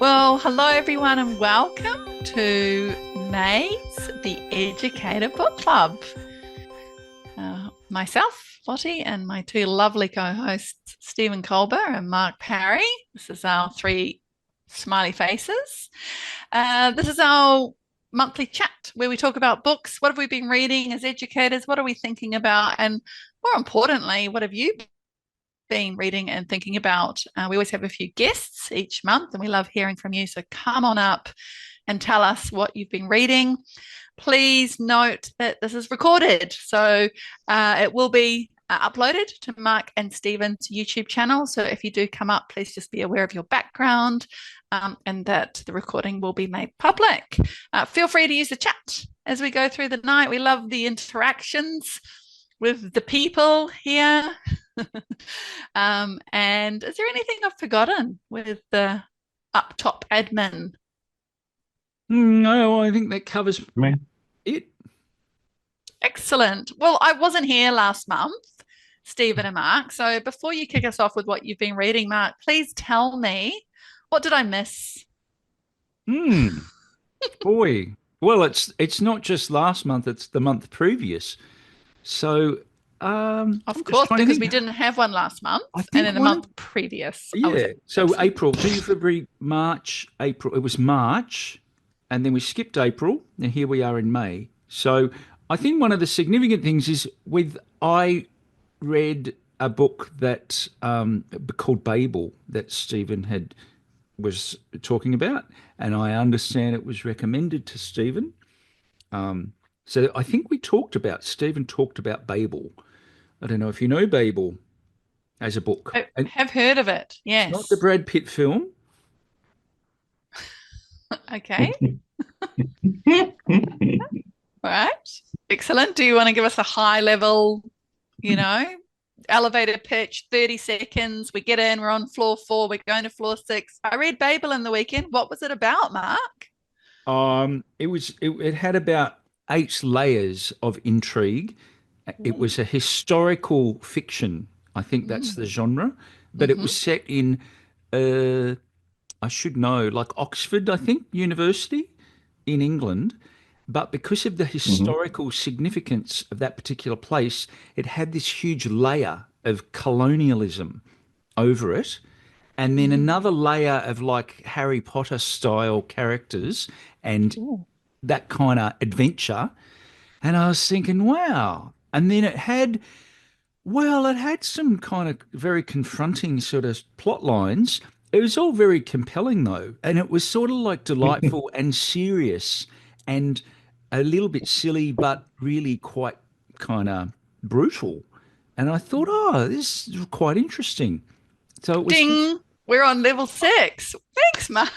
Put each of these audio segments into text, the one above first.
Well, hello everyone, and welcome to May's The Educator Book Club. Myself, Lottie, and my two lovely co-hosts, Stephen Colber and Mark Parry. This is our three smiley faces. This is our monthly chat where we talk about books. What have we been reading as educators? What are we thinking about? And more importantly, what have you been reading and thinking about? We always have a few guests each month, and we love hearing from you. So come on up and tell us what you've been reading. Please note that this is recorded, so it will be uploaded to Mark and Stephen's YouTube channel. So if you do come up, please just be aware of your background and that the recording will be made public. Feel free to use the chat as we go through the night. We love the interactions with the people here. And is there anything I've forgotten with the up top admin? No, I think that covers Me. it. Excellent. Well, I wasn't here last month, Stephen and Mark. So before you kick us off with what you've been reading, Mark, please tell me, what did I miss? Boy. Well, it's not just last month, it's the month previous. So, Of course, because we didn't have one last month I and think in the one month previous. yeah. So April, January, February, March, April. It was March, and then we skipped April, and here we are in May. So I think one of the significant things is I read a book that called Babel that Stephen was talking about, and I understand it was recommended to Stephen. So I think Stephen talked about Babel. I don't know if you know Babel as a book. I And have heard of it. it's not the Yes. Brad Pitt film. Okay. All right. Excellent. Do you want to give us a high level, you know, elevator pitch, 30 seconds? We get in, we're on floor 4, we're going to floor 6. I read Babel in the weekend. What was it about, Mark? It had about 8 layers of intrigue. It was a historical fiction. I think that's Mm. the genre, but it Hmm. was set in uh I should know, like Oxford, I think, University in England. But because of the Hmm. historical significance of that particular place, it had this huge layer of colonialism over it. And then Mm. another layer of like Harry Potter style characters and Ooh. that kind of adventure. And I was thinking, wow. And then it had some kind of very confronting sort of plot lines. It was all very compelling though. And it was sort of like delightful and serious and a little bit silly, but really quite kind of brutal. And I thought, oh, this is quite interesting. So it was just, Ding. We're on level 6. Thanks, Mark.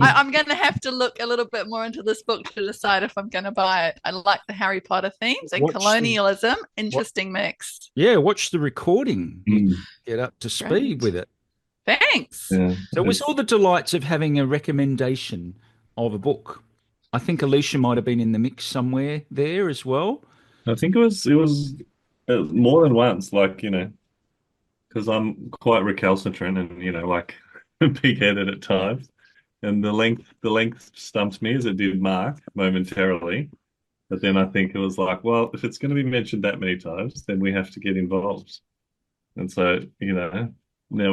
I'm going to have to look a little bit more into this book to decide if I'm going to buy it. I like the Harry Potter themes and watch the, colonialism. what, Interesting mix. yeah, watch the recording. You Mm. get up to speed Great. with it. Thanks. Yeah, So it was all it's. the delights of having a recommendation of a book. I think Alicia might have been in the mix somewhere there as well. I think it was more than once. Like because I'm quite recalcitrant and like big-headed at times. And the length stumped me as it did Mark momentarily. But then I think it was like, well, if it's going to be mentioned that many times, then we have to get involved. And so now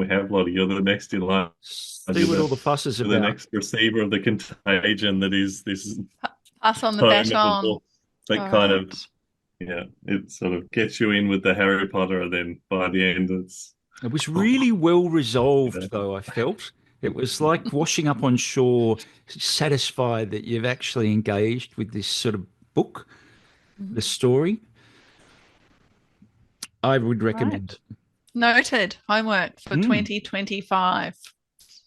we have Lottie. You're the next in line. See You're what all the the fuss is you're the about. next receiver of the contagion that is this Pass on the tome of a baton. book that All kind of, right. it sort of gets you in with the Harry Potter, and then by the end, it's, It was really well you resolved, know, though, I felt. It was like washing up on shore, satisfied that you've actually engaged with this sort of book, the Mhm. story. I would recommend Right. Noted. Homework for it. 2025.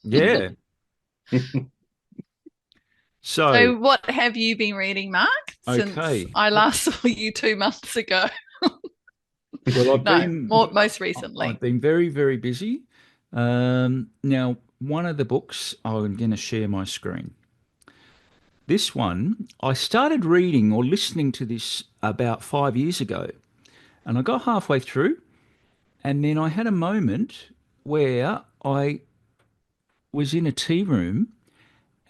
Yeah. So, So, what have you been reading, Mark, since okay. I last saw you 2 months ago? Well, No, most recently. I've been very, very busy. Now, one of the books, I'm going to share my screen. This one, I started reading or listening to this about 5 years ago, and I got halfway through, and then I had a moment where I was in a tea room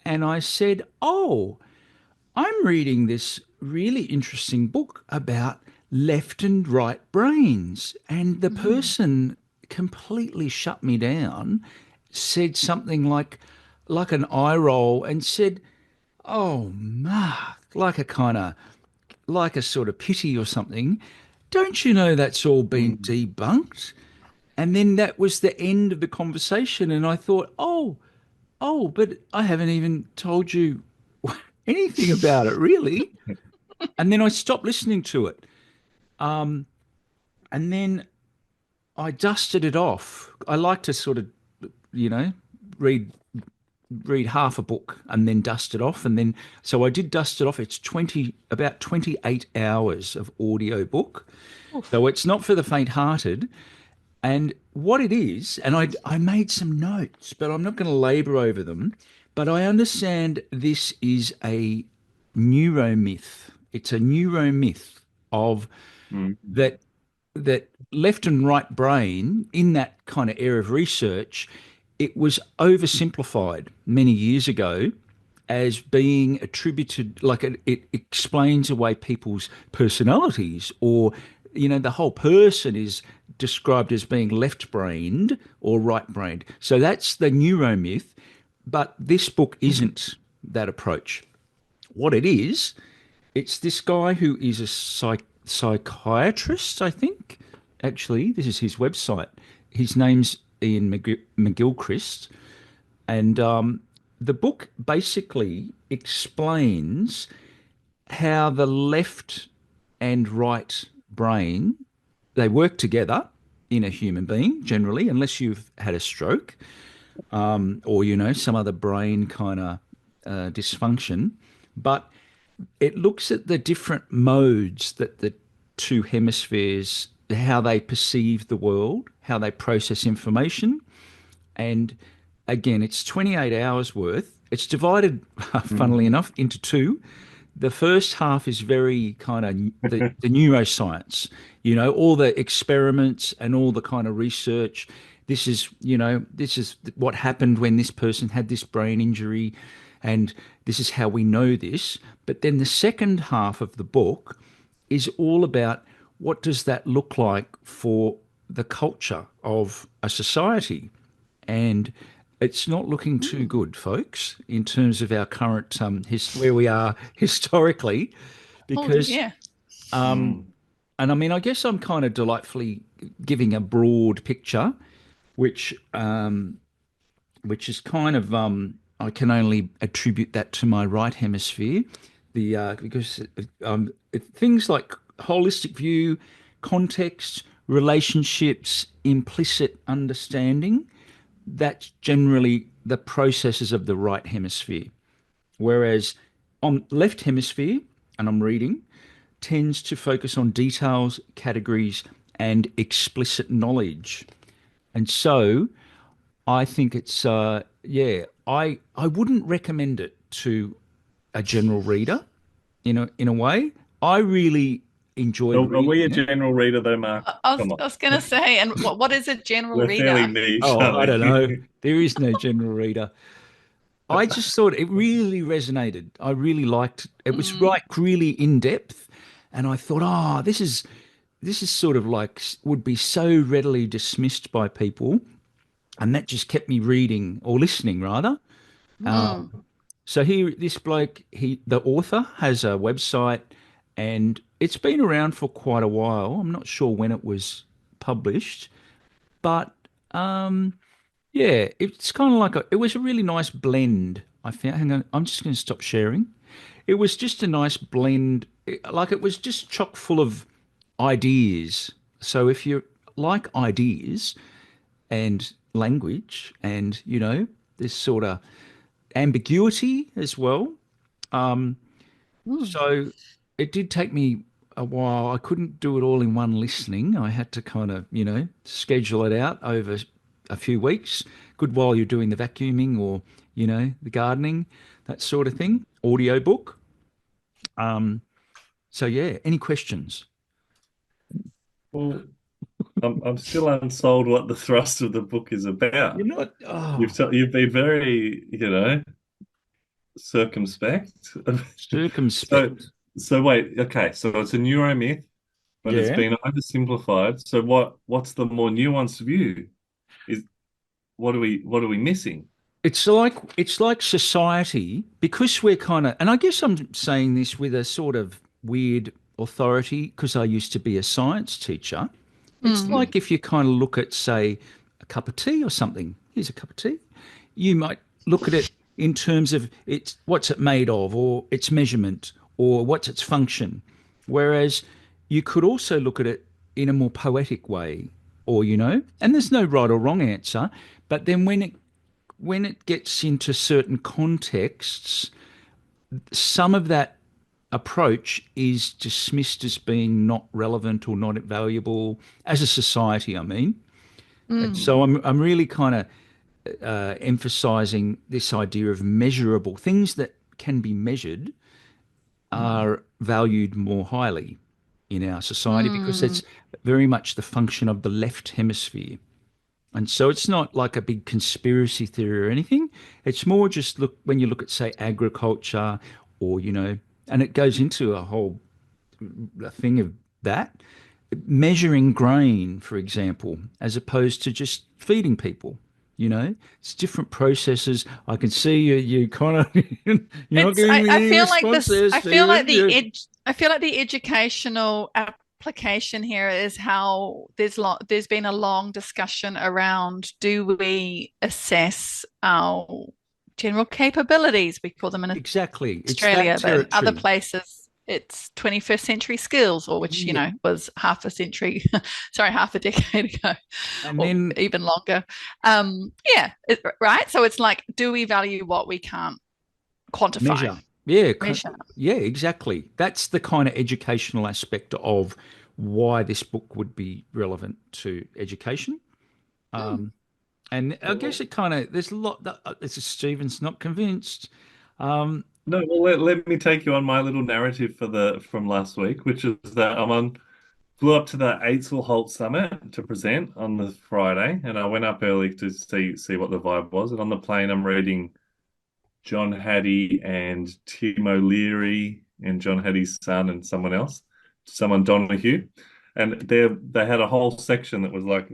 and I said, "Oh, I'm reading this really interesting book about left and right brains." And the Mm. person completely shut me down, said something like an eye roll and said, "Oh, Mark," like a kind of like a sort of pity or something. "Don't you know that's all been Mm. debunked?" And then that was the end of the conversation. And I thought, oh, but I haven't even told you anything about it, really. And then I stopped listening to it. And then I dusted it off. I like to sort of, you know, read half a book and then dust it off. And then so I did dust it off. It's 20 about 28 hours of audio book. So Oof. it's not for the faint-hearted. And what it is, and I made some notes, but I'm not going to labor over them. But I understand this is a neuromyth. It's a neuromyth of Mm. that that left and right brain in that kind of area of research, it was oversimplified many years ago as being attributed, like it explains away people's personalities, or the whole person is described as being left brained or right brained. So that's the neuromyth. But this book isn't that approach. What it is, it's this guy who is a psychiatrist, I think. Actually, this is his website. His name's Ian McGilchrist, and the book basically explains how the left and right brain, they work together in a human being generally, unless you've had a stroke, or some other brain kind of dysfunction. But it looks at the different modes that the two hemispheres, how they perceive the world, how they process information. And again, it's 28 hours worth. It's divided, funnily Mm. enough, into two. The first half is very kind of the neuroscience, all the experiments and all the kind of research. This is what happened when this person had this brain injury, and this is how we know this. But then the second half of the book is all about what does that look like for the culture of a society. And it's not looking too Mm. good, folks, in terms of our current where we are historically, Oh because dear. Mm. and I mean, I guess I'm kind of delightfully giving a broad picture, which is kind of I can only attribute that to my right hemisphere, the because things like holistic view, context, relationships, implicit understanding, that's generally the processes of the right hemisphere. Whereas on left hemisphere, and I'm reading, tends to focus on details, categories, and explicit knowledge. And so I think it's I wouldn't recommend it to a general reader in a way. I really enjoyed Are we a reading it. general reader though, Mark? I was, Come I on. was going to say, and what is a general We're fairly reader? niche, Oh, aren't I don't know. we? There is no general reader. I just thought it really resonated. I really liked it. It was Mm. like really in depth, and I thought, oh, this is sort of like would be so readily dismissed by people, and that just kept me reading or listening rather. Mm. So this bloke, the author has a website, and it's been around for quite a while. I'm not sure when it was published, but yeah, it's kind of like it was a really nice blend. I found, hang on, I'm just going to stop sharing. It was just a nice blend, like it was just chock full of ideas. So if you like ideas and language and, this sort of ambiguity as well. Mm. So it did take me a while. I couldn't do it all in one listening. I had to kind of, schedule it out over a few weeks. Good while you're doing the vacuuming or, the gardening, that sort of thing. Audio book. So yeah, any questions? Well, I'm still unsold what the thrust of the book is You're about. not. Oh, You've been very, circumspect. So circumspect. so wait, okay, so it's a neuromyth, but it's Yeah. been oversimplified. So what's the more nuanced view? Is what are we missing? It's like society because we're kind of, and I guess I'm saying this with a sort of weird authority because I used to be a science teacher. It's Mm, Mm. like if you kind of look at, say, a cup of tea or something. Here's a cup of tea. You might look at it in terms of its what's it made of, or its measurement, or what's its function. Whereas you could also look at it in a more poetic way, or and there's no right or wrong answer. But then when it gets into certain contexts, some of that approach is dismissed as being not relevant or not valuable as a society, I mean. And mm, so I'm really kind of emphasizing this idea of measurable things that can be measured are valued more highly in our society because mm. it's very much the function of the left hemisphere. And so it's not like a big conspiracy theory or anything. It's more just look when you look at, say, agriculture or, and it goes into a whole thing of that, measuring grain, for example, as opposed to just feeding people. It's different processes. I can see you kind of, you're not It's giving I me any feel like response this there, I feel like Stephen. I feel like the educational application here is how there's been a long discussion around, do we assess our general capabilities? We call them in Exactly. It's that Australia, but in other territory. places it's 21st century skills, or which, Yeah. was half a century, sorry, half a decade ago, And or then even longer. Yeah, right. So it's like, do we value what we can't quantify, measure. Yeah, measure? yeah, exactly. That's the kind of educational aspect of why this book would be relevant to education. Hmm. Um, and I guess it kind of there's a lot that this is Stephen's not convinced. No, well, let me take you on my little narrative from last week, which is that flew up to the Holt Summit to present on the Friday, and I went up early to see what the vibe was. And on the plane, I'm reading John Hattie and Tim O'Leary and John Hattie's son and someone Donahue, and they had a whole section that was like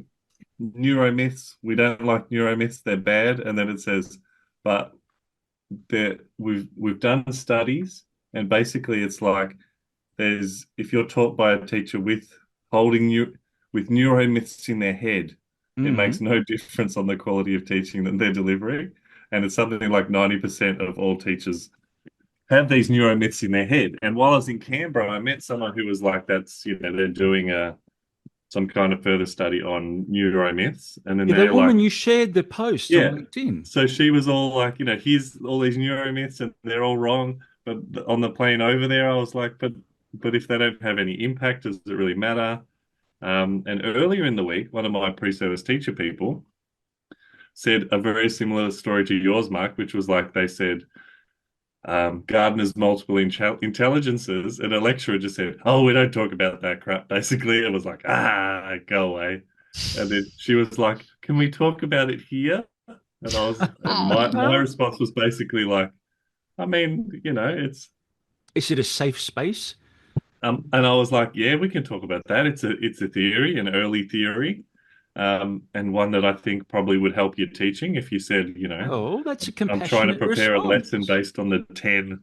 neuromyths. We don't like neuromyths; they're bad. And then it says, but we've done studies, and basically it's like there's if you're taught by a teacher holding you with neuromyths in their head, it makes mm, no difference on the quality of teaching that they're delivering. And it's something like 90% of all teachers have these neuromyths in their head. And while I was in Canberra, I met someone who was like, that's, they're doing some kind of further study on neuromyths. And then yeah, the they're like, woman you shared the post on yeah. LinkedIn. So she was all like, here's all these neuromyths and they're all wrong. But on the plane over there, I was like, but if they don't have any impact, does it really matter? And earlier in the week, one of my pre-service teacher people said a very similar story to yours, Mark, which was like they said, Gardner's multiple intelligences, and a lecturer just said, "Oh, we don't talk about that crap." Basically, it was like, go away. And then she was like, "Can we talk about it here?" And my Oh, response was basically like, I mean, it's Is it a safe space? and I was like, yeah, we can talk about that. It's a theory, an early theory, and one that I think probably would help your teaching if you said, Oh, that's a I'm trying to compassionate prepare a lesson response. based on the 10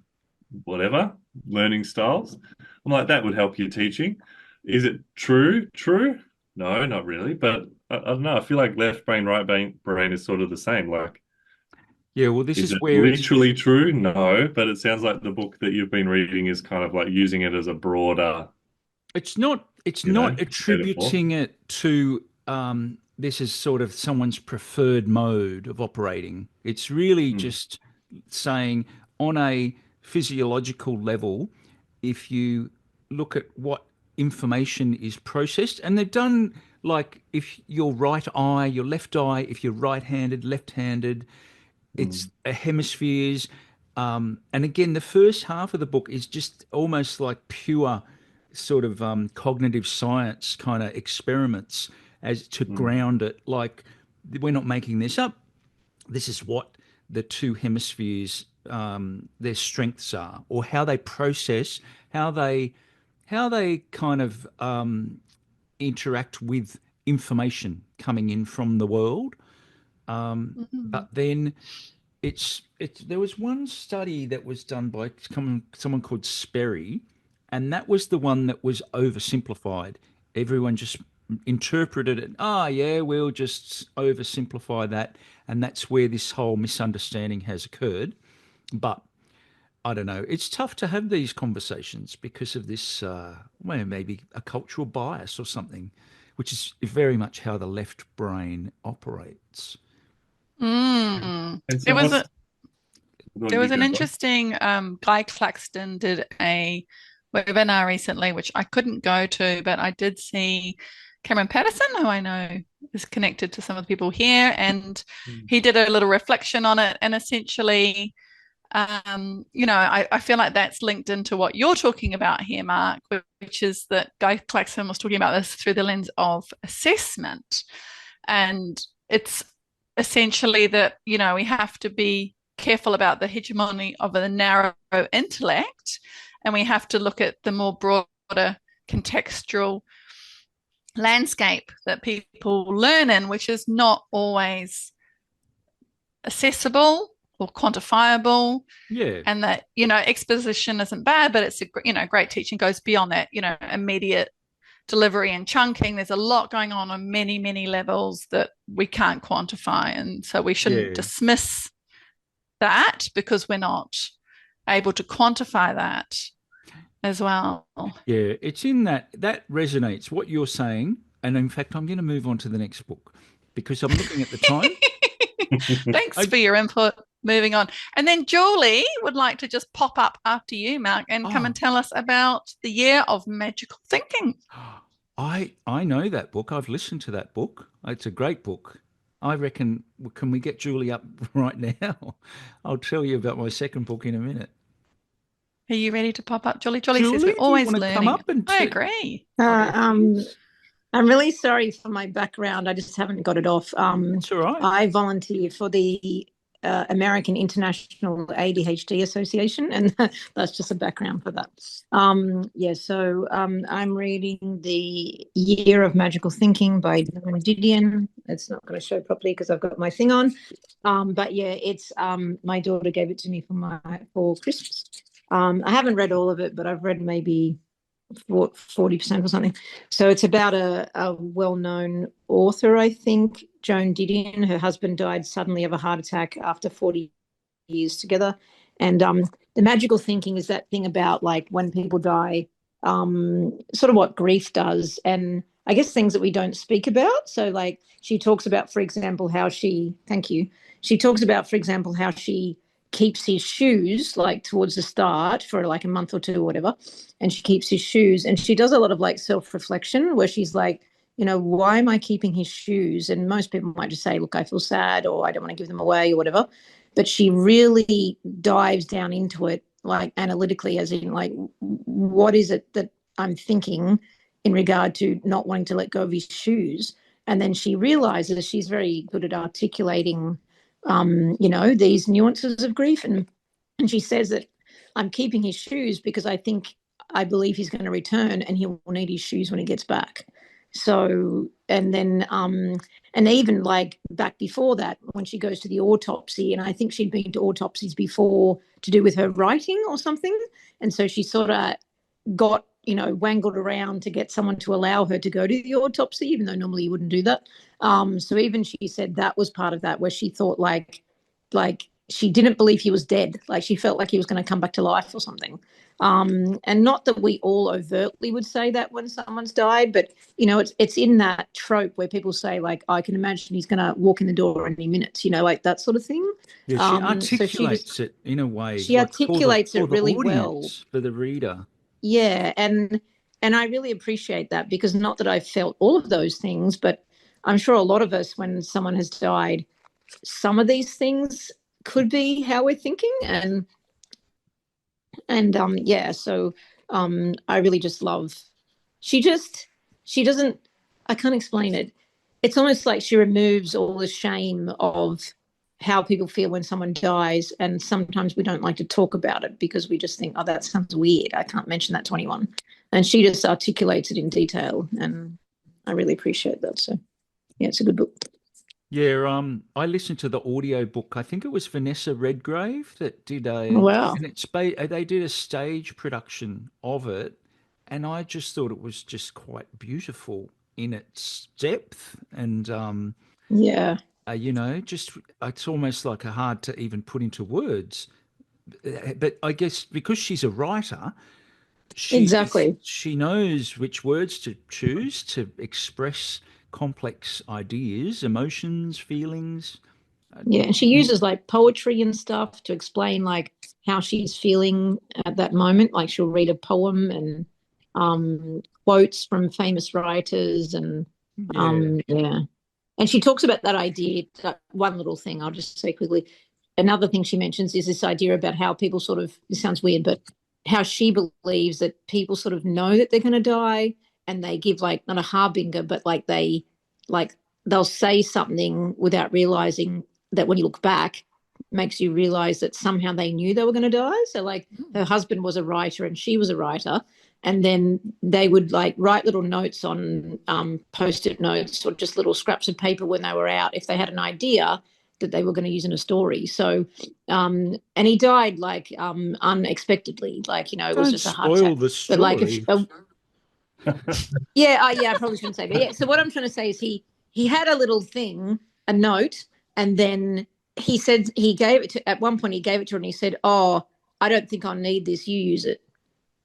whatever learning styles. I'm like, that would help your teaching. Is it true? True? No, not really. But I don't know. I feel like left brain, right brain is sort of the same. Like, Yeah, well, this is is it where literally true? No, but it sounds like the book that you've been reading is kind of like using it as a broader, it's not metaphor. attributing it to this is sort of someone's preferred mode of operating. It's really Hmm. just saying on a physiological level, if you look at what information is processed, and they've done like if your right eye, your left eye, if you're right-handed, left-handed, it's Hmm. a hemispheres. And again, the first half of the book is just almost like pure sort of cognitive science kind of experiments as to ground it. Like, we're not making this up. This is what the two hemispheres, their strengths are, or how they process, how they kind of interact with information coming in from the world. But then there was one study that was done by someone called Sperry, and that was the one that was oversimplified. Everyone just interpreted it. Ah, yeah, we'll just oversimplify that, and that's where this whole misunderstanding has occurred. But I don't know. It's tough to have these conversations because of this, well, maybe a cultural bias or something, which is very much how the left brain operates. Mm. And so There was what's a go there on, you was an go, Bud. interesting Guy Claxton did a webinar recently, which I couldn't go to, but I did see Cameron Patterson, who I know is connected to some of the people here, and Mm. he did a little reflection on it. And essentially, I feel like that's linked into what you're talking about here, Mark, which is that Guy Claxton was talking about this through the lens of assessment. And it's essentially that, we have to be careful about the hegemony of the narrow intellect, and we have to look at the more broader contextual landscape that people learn in, which is not always accessible or quantifiable. Yeah, And that, exposition isn't bad, but it's great teaching goes beyond that, immediate delivery and chunking. There's a lot going on many, many levels that we can't quantify. And so we shouldn't yeah, dismiss that because we're not able to quantify that as well. yeah. It's in that resonates what you're saying, and in fact, I'm going to move on to the next book because I'm looking at the time. Thanks I, for your input. Moving on. And then Julie would like to just pop up after you, Mark, and come and oh, tell us about the Year of Magical Thinking. I know that book. I've listened to that book. It's a great book. I reckon. Can we get Julie up right now? I'll tell you about my second book in a minute. Are you ready to pop up, Julie? Julie says we're Julie, do you always want to come learning. up and I agree. Uh, um, I'm really sorry for my background. I just haven't got it off. It's all right. I volunteer for the American International ADHD Association, and that's just a background for that. So I'm reading The Year of Magical Thinking by Joan Didion. It's not going to show properly because I've got my thing on. But yeah, it's my daughter gave it to me for Christmas. I haven't read all of it, but I've read maybe 40% or something. So it's about a well-known author, I think, Joan Didion. Her husband died suddenly of a heart attack after 40 years together. And the magical thinking is that thing about like when people die, sort of what grief does, and I guess things that we don't speak about. So like she talks about, for example, she talks about, for example, how she keeps his shoes like towards the start for like a month or two or whatever, and she keeps his shoes, and she does a lot of like self-reflection where she's like, why am I keeping his shoes? And most people might just say, look, I feel sad, or I don't want to give them away, or whatever. But she really dives down into it like analytically, as in like, what is it that I'm thinking in regard to not wanting to let go of his shoes? And then she realizes she's very good at articulating these nuances of grief. And she says that I'm keeping his shoes because I believe he's going to return and he will need his shoes when he gets back. So, and then, and even like back before that, when she goes to the autopsy, and I think she'd been to autopsies before to do with her writing or something. And so she sort of got, wangled around to get someone to allow her to go to the autopsy, even though normally you wouldn't do that. So even she said that was part of that, where she thought like she didn't believe he was dead. Like she felt like he was going to come back to life or something. And not that we all overtly would say that when someone's died, but it's in that trope where people say like, I can imagine he's going to walk in the door any minute, like that sort of thing. Yeah, she articulates it in a way, She like articulates for it the really audience, well. for the reader. Yeah, and I really appreciate that, because not that I've felt all of those things, but I'm sure a lot of us, when someone has died, some of these things could be how we're thinking, and so I really just love. She doesn't. I can't explain it. It's almost like she removes all the shame of how people feel when someone dies, and sometimes we don't like to talk about it because we just think, oh, that sounds weird. I can't mention that to anyone, and she just articulates it in detail, and I really appreciate that. So, yeah, it's a good book. Yeah, I listened to the audio book. I think it was Vanessa Redgrave that did Wow. and they did a stage production of it, and I just thought it was just quite beautiful in its depth, and Yeah, just it's almost like hard to even put into words. But I guess because she's a writer, exactly. she knows which words to choose to express complex ideas, emotions, feelings. Yeah, and she uses like poetry and stuff to explain like how she's feeling at that moment. Like she'll read a poem and quotes from famous writers and Yeah. yeah. And she talks about that idea. That one little thing I'll just say quickly. Another thing she mentions is this idea about how people sort of, this sounds weird, but how she believes that people sort of know that they're going to die and they give like not a harbinger, but like they'll say something without realizing that when you look back makes you realize that somehow they knew they were going to die. So like her husband was a writer and she was a writer, and then they would like write little notes on post-it notes or just little scraps of paper when they were out if they had an idea that they were going to use in a story. So and he died like unexpectedly, like it was Don't just a heart spoil attack. the But like if story. yeah, I probably shouldn't say, but yeah. So what I'm trying to say is he had a little thing, a note, and then he said he gave it to, at one point he gave it to her and he said, "Oh, I don't think I'll need this. You use it."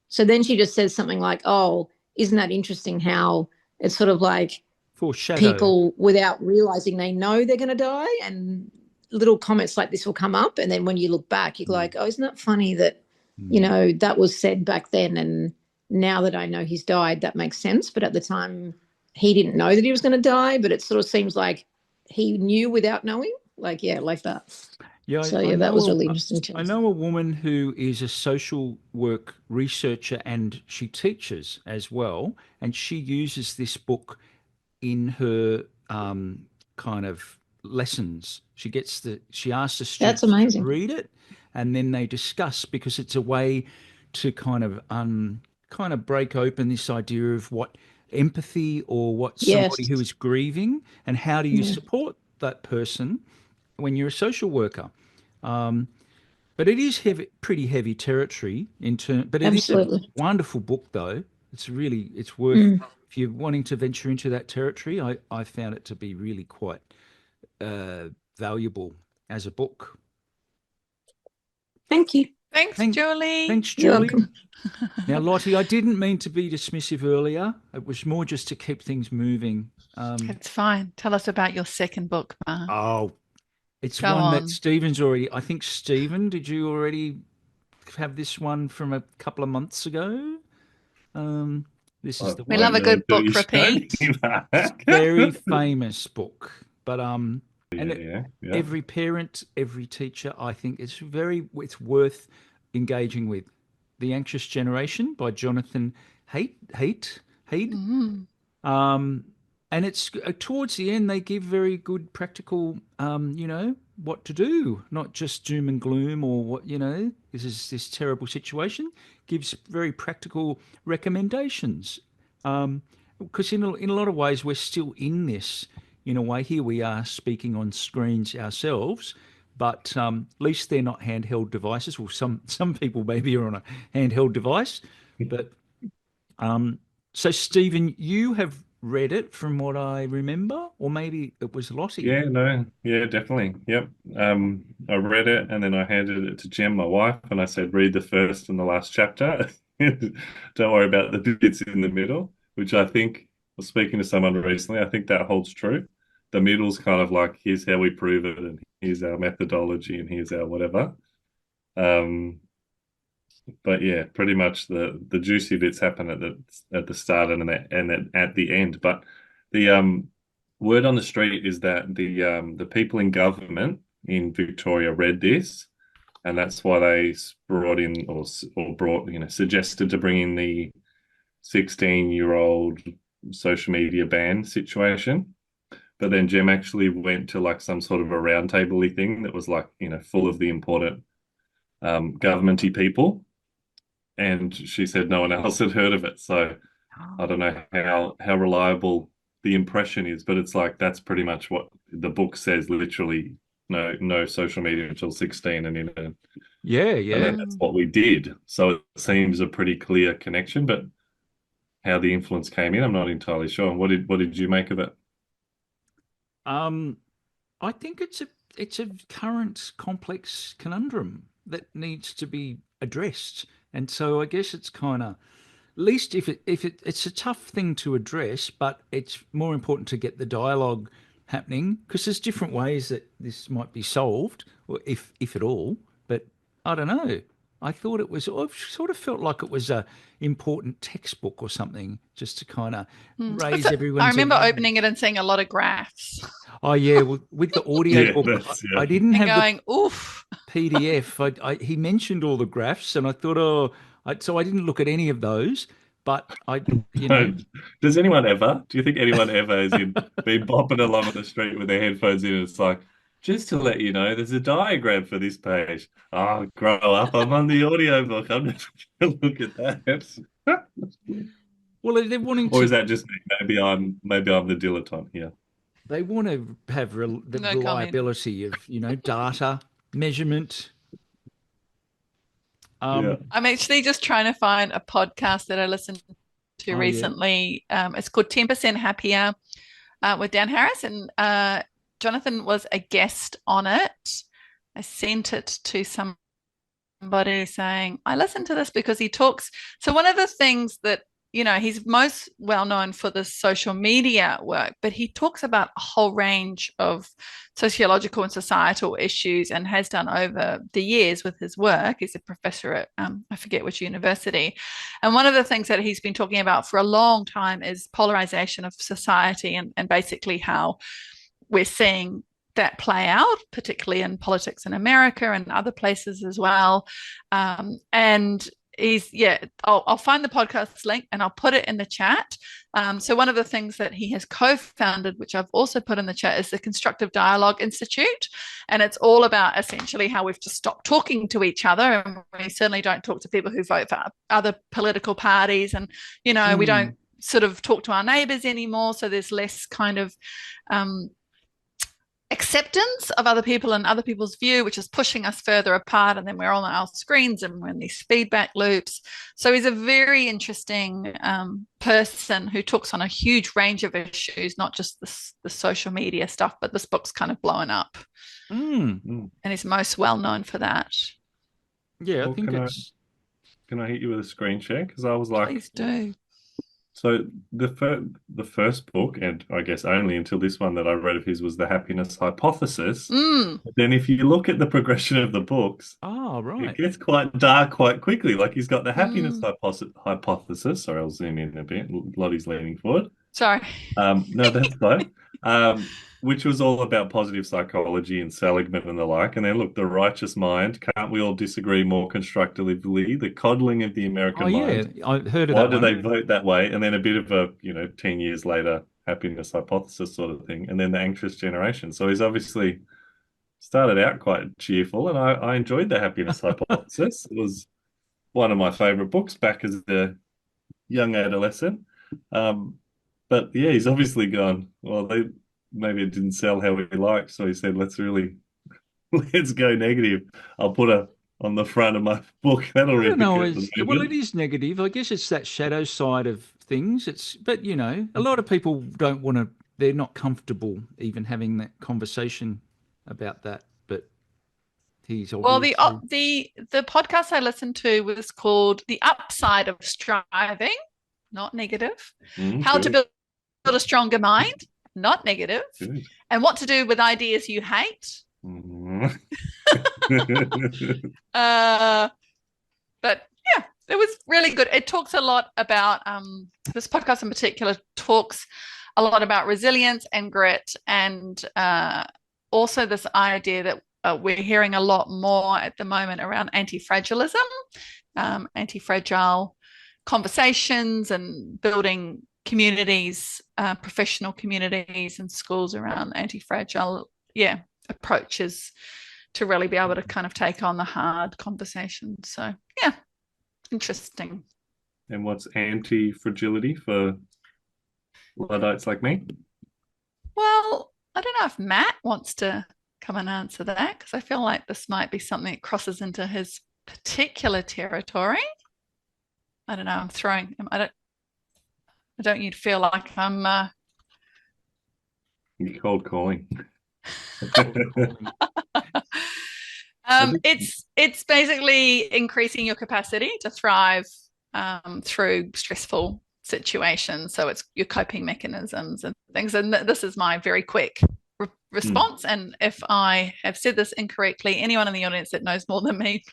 So then she just says something like, "Oh, isn't that interesting how it's sort of like Foreshadow. people without realizing they know they're going to die, and little comments like this will come up, and then when you look back, you're like, oh, isn't that funny that Mm. that was said back then, and now that I know he's died, that makes sense. But at the time, he didn't know that he was going to die, but it sort of seems like he knew without knowing, like yeah, like that. Yeah, So yeah, that was really interesting too. I know a woman who is a social work researcher and she teaches as well, and she uses this book in her kind of lessons. She asks the That's students to amazing. read it, and then they discuss because it's a way to kind of break open this idea of what empathy or what Yes. somebody who is grieving and how do you Yeah. support that person when you're a social worker. Um, but it is pretty heavy territory in turn. But it is a Absolutely. wonderful book, though. It's worth Mm. if you're wanting to venture into that territory. I found it to be really quite valuable as a book. Thank you. Thanks, Thank, Julie. thanks, You're Julie. welcome. Now, Lottie, I didn't mean to be dismissive earlier. It was more just to keep things moving. It's fine. Tell us about your second book, Mark. Oh, it's Go one that on. Stephen's already. I think Stephen, did you already have this one from a couple of months ago? Um, this is the We I love one. a really good do book you show me repeat. Very that. famous book, but and Yeah. every parent, every teacher, I think it's worth engaging with. The Anxious Generation by Jonathan Haidt. Mm. Um, and it's towards the end they give very good practical, what to do, not just doom and gloom or what this is this terrible situation. Gives very practical recommendations. Because in a lot of ways we're still in this. In a way, here we are speaking on screens ourselves, but at least they're not handheld devices. Well, some people maybe are on a handheld device, but um, so, Stephen, you have read it from what I remember, or maybe it was Lottie. Yeah, no, yeah, definitely. Yep. I read it and then I handed it to Jem, my wife, and I said, read the first and the last chapter. Don't worry about the bits in the middle, which I think, I was speaking to someone recently, I think that holds true. The middle's kind of like, here's how we prove it, and here's our methodology, and here's our whatever. Um, but yeah, pretty much the juicy bits happen at the start and at the end. But the word on the street is that the people in government in Victoria read this and that's why they brought in or brought suggested to bring in the 16-year-old social media ban situation. But then Jem actually went to like some sort of a roundtable-y thing that was like, full of the important government-y people. And she said no one else had heard of it. So I don't know how reliable the impression is, but it's like that's pretty much what the book says, literally no social media until 16, and Yeah. and then that's what we did. So it seems a pretty clear connection, but how the influence came in, I'm not entirely sure. What did you make of it? I think it's a current complex conundrum that needs to be addressed, and so I guess it's kind of, at least if it's a tough thing to address, but it's more important to get the dialogue happening, because there's different ways that this might be solved, or if at all. But I don't know. I thought it was. I sort of felt like it was a important textbook or something, just to kind of raise everyone's. I remember awareness. opening it and seeing a lot of graphs Oh yeah, well, with the audio Yeah, book, I didn't and have going, oof. the PDF. He mentioned all the graphs, and I thought, so I didn't look at any of those. But Does anyone ever? Do you think anyone ever has been bopping along on the street with their headphones in? And it's like, just to let you know, there's a diagram for this page. Oh, grow up! I'm on the audio book. I'm not going to look at that. well, they're wanting Or to. is that just me? Maybe I'm the dilettante here. They want to have the No comment. reliability of data measurement. Yeah. I'm actually just trying to find a podcast that I listened to recently. It's called 10% Happier with Dan Harris, and Jonathan was a guest on it. I sent it to somebody saying, I listened to this because he talks. So one of the things that, he's most well known for the social media work, but he talks about a whole range of sociological and societal issues, and has done over the years with his work. He's a professor at, I forget which university. And one of the things that he's been talking about for a long time is polarization of society, and basically how we're seeing that play out, particularly in politics in America and other places as well. And I'll find the podcast link and I'll put it in the chat. So one of the things that he has co-founded, which I've also put in the chat, is the Constructive Dialogue Institute. And it's all about essentially how we've just stopped talking to each other. And we certainly don't talk to people who vote for other political parties. And, we don't sort of talk to our neighbors anymore. So there's less kind of acceptance of other people and other people's view, which is pushing us further apart, and then we're on our screens and we're in these feedback loops. So he's a very interesting person who talks on a huge range of issues, not just the social media stuff, but this book's kind of blowing up. And he's most well known for that. Yeah, I think Can I hit you with a screen share? Because I was like, please do. So the first book, and I guess only until this one that I read of his, was The Happiness Hypothesis. But then if you look at the progression of the books, it gets quite dark quite quickly. Like he's got the happiness hypothesis. Sorry, I'll zoom in a bit. Lottie's leaning forward. Sorry. No, that's fine. Which was all about positive psychology and Seligman and the like. And then look, The Righteous Mind. Can't we all disagree more constructively? The coddling of the American mind. I heard of Why that do one. they vote that way? And then a bit of a, 10 years later, happiness hypothesis sort of thing. And then The Anxious Generation. So he's obviously started out quite cheerful, and I enjoyed The Happiness Hypothesis. It was one of my favorite books back as a young adolescent. But yeah, he's obviously gone, well, maybe it didn't sell how we liked. So he said, let's go negative. I'll put on the front of my book. That'll really well, it is negative. I guess it's that shadow side of things. But a lot of people don't want to. They're not comfortable even having that conversation about that. But he's obviously... Well, the podcast I listened to was called "The Upside of Striving," not negative. How to build a stronger mind, not negative, and what to do with ideas you hate. But yeah, it was really good. It talks a lot about this podcast in particular talks a lot about resilience and grit, and also this idea that we're hearing a lot more at the moment around anti-fragilism, anti-fragile conversations, and building communities, professional communities and schools around anti-fragile, approaches to really be able to kind of take on the hard conversations. So interesting. And what's anti-fragility for Luddites like me? Well, I don't know if Matt wants to come and answer that, because I feel like this might be something that crosses into his particular territory. I don't know. I'm throwing. I don't you feel like I'm Cold calling. It's basically increasing your capacity to thrive through stressful situations. So it's your coping mechanisms and things. And this is my very quick response. And if I have said this incorrectly, anyone in the audience that knows more than me,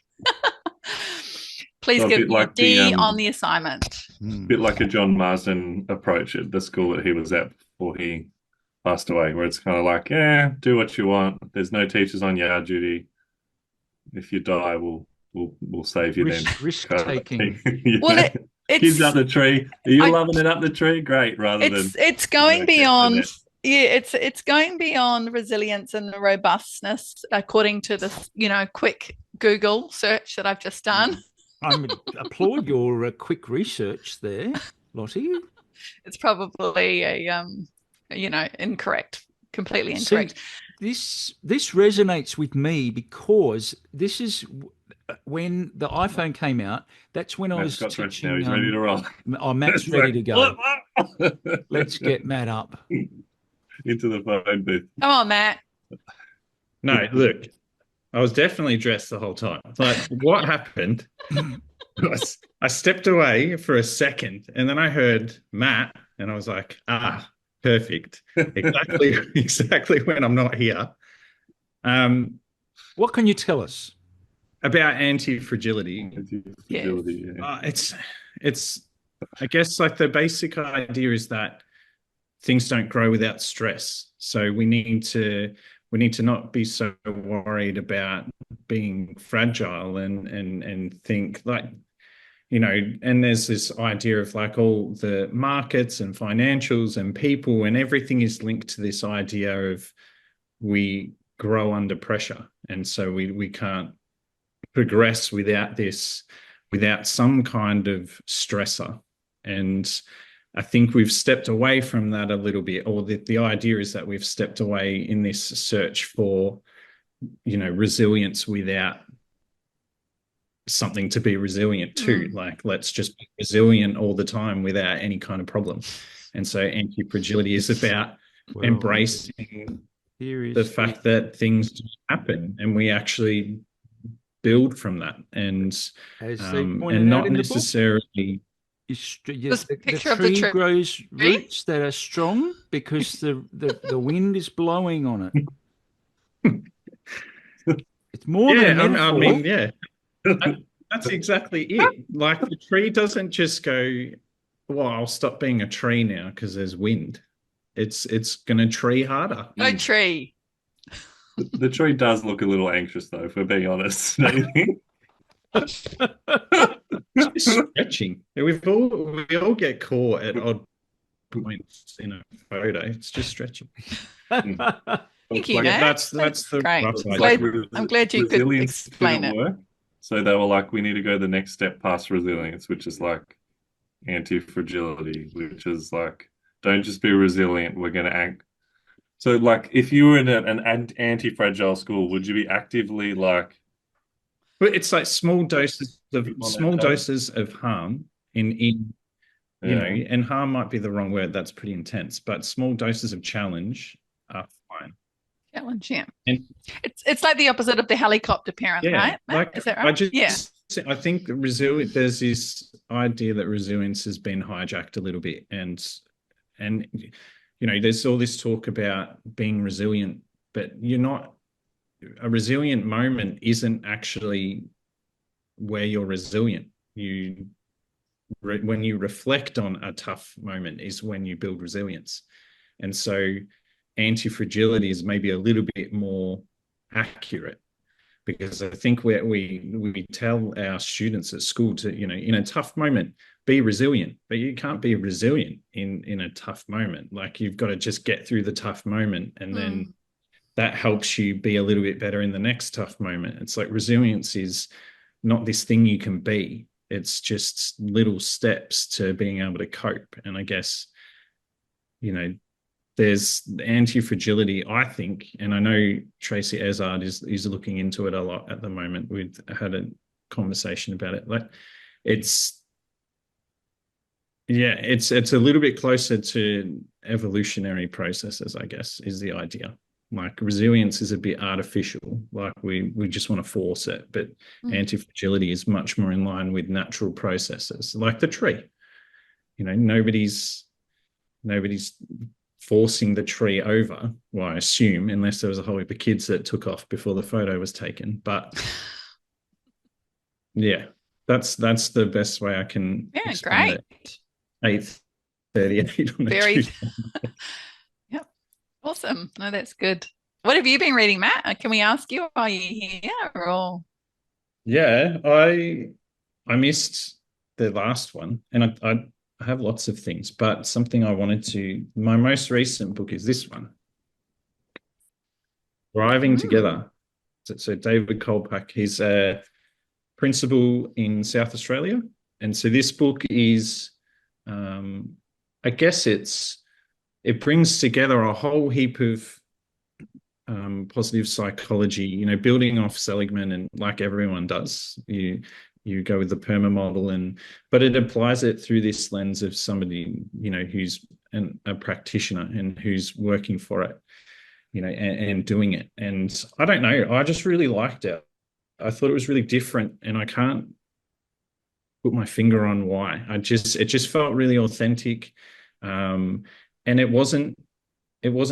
please give me a D on the assignment. A bit like a John Marsden approach at the school that he was at before he passed away, where it's kind of like, do what you want. There's no teachers on yard duty. If you die, we'll save you then. Risk taking. Well, kids up the tree. Are you loving it up the tree? Great. It's going beyond. Yeah, it's going beyond resilience and robustness, according to this, quick Google search that I've just done. I applaud your quick research there, Lottie. It's probably a incorrect, completely incorrect. See, this resonates with me because this is when the iPhone came out. That's when I was teaching. Now he's ready to roll. Oh, Matt's ready to go. Let's get Matt up into the phone booth. Come on, Matt. No, look, I was definitely dressed the whole time. Like, what happened? I stepped away for a second, and then I heard Matt, and I was like, perfect. Exactly when I'm not here. What can you tell us about anti-fragility? It's I guess like the basic idea is that things don't grow without stress. So we need to not be so worried about being fragile and think like, and there's this idea of like all the markets and financials and people and everything is linked to this idea of we grow under pressure. And so we can't progress without some kind of stressor. And I think we've stepped away from that a little bit, or the idea is that we've stepped away in this search for, resilience without something to be resilient to. Like, let's just be resilient all the time without any kind of problem. And so anti-fragility is about embracing the fact that things just happen and we actually build from that. And not necessarily... The tree grows roots that are strong because the wind is blowing on it. It's more than a metaphor. That's exactly it. Like, the tree doesn't just go, well, I'll stop being a tree now because there's wind. It's going to tree harder. No tree. The tree does look a little anxious, though, if we're being honest. It's stretching. We all get caught at odd points in a photo. It's just stretching. Thank you, That's the great. I'm glad you could explain it. Work. So they were like, we need to go the next step past resilience, which is like anti-fragility, which is like, don't just be resilient. We're going to act. So, like, if you were in an anti-fragile school, would you be actively like? But it's like small doses of harm in and harm might be the wrong word. That's pretty intense, but small doses of challenge are fine. Challenge, yeah. And it's like the opposite of the helicopter parent, right? Like, is that right? I think there's this idea that resilience has been hijacked a little bit, and there's all this talk about being resilient, but you're not. A resilient moment isn't actually where you're resilient. When you reflect on a tough moment is when you build resilience. And so anti-fragility is maybe a little bit more accurate. Because I think we tell our students at school to, in a tough moment, be resilient, but you can't be resilient in a tough moment. Like, you've got to just get through the tough moment, and then that helps you be a little bit better in the next tough moment. It's like resilience is not this thing you can be. It's just little steps to being able to cope. And I guess, there's anti-fragility, I think, and I know Tracy Ezard is looking into it a lot at the moment. We've had a conversation about it. Like, it's a little bit closer to evolutionary processes, I guess, is the idea. Like, resilience is a bit artificial, like we just want to force it, but anti-fragility is much more in line with natural processes, like the tree. Nobody's forcing the tree over, well, I assume, unless there was a whole heap of kids that took off before the photo was taken. But yeah, that's the best way I can explain great. it. 8:38 on the Very Tuesday. Yep. Awesome. No, that's good. What have you been reading, Matt? Can we ask you, are you here or? Yeah, I missed the last one, and I have lots of things, but something I wanted to. My most recent book is this one, Thriving Together. So David Kolpak, he's a principal in South Australia, and so this book is, I guess it brings together a whole heap of positive psychology, building off Seligman, and like everyone does, you go with the PERMA model, but it applies it through this lens of somebody, who's a practitioner and who's working for it, and doing it. And I don't know, I just really liked it. I thought it was really different, and I can't put my finger on why. It just felt really authentic. And it wasn't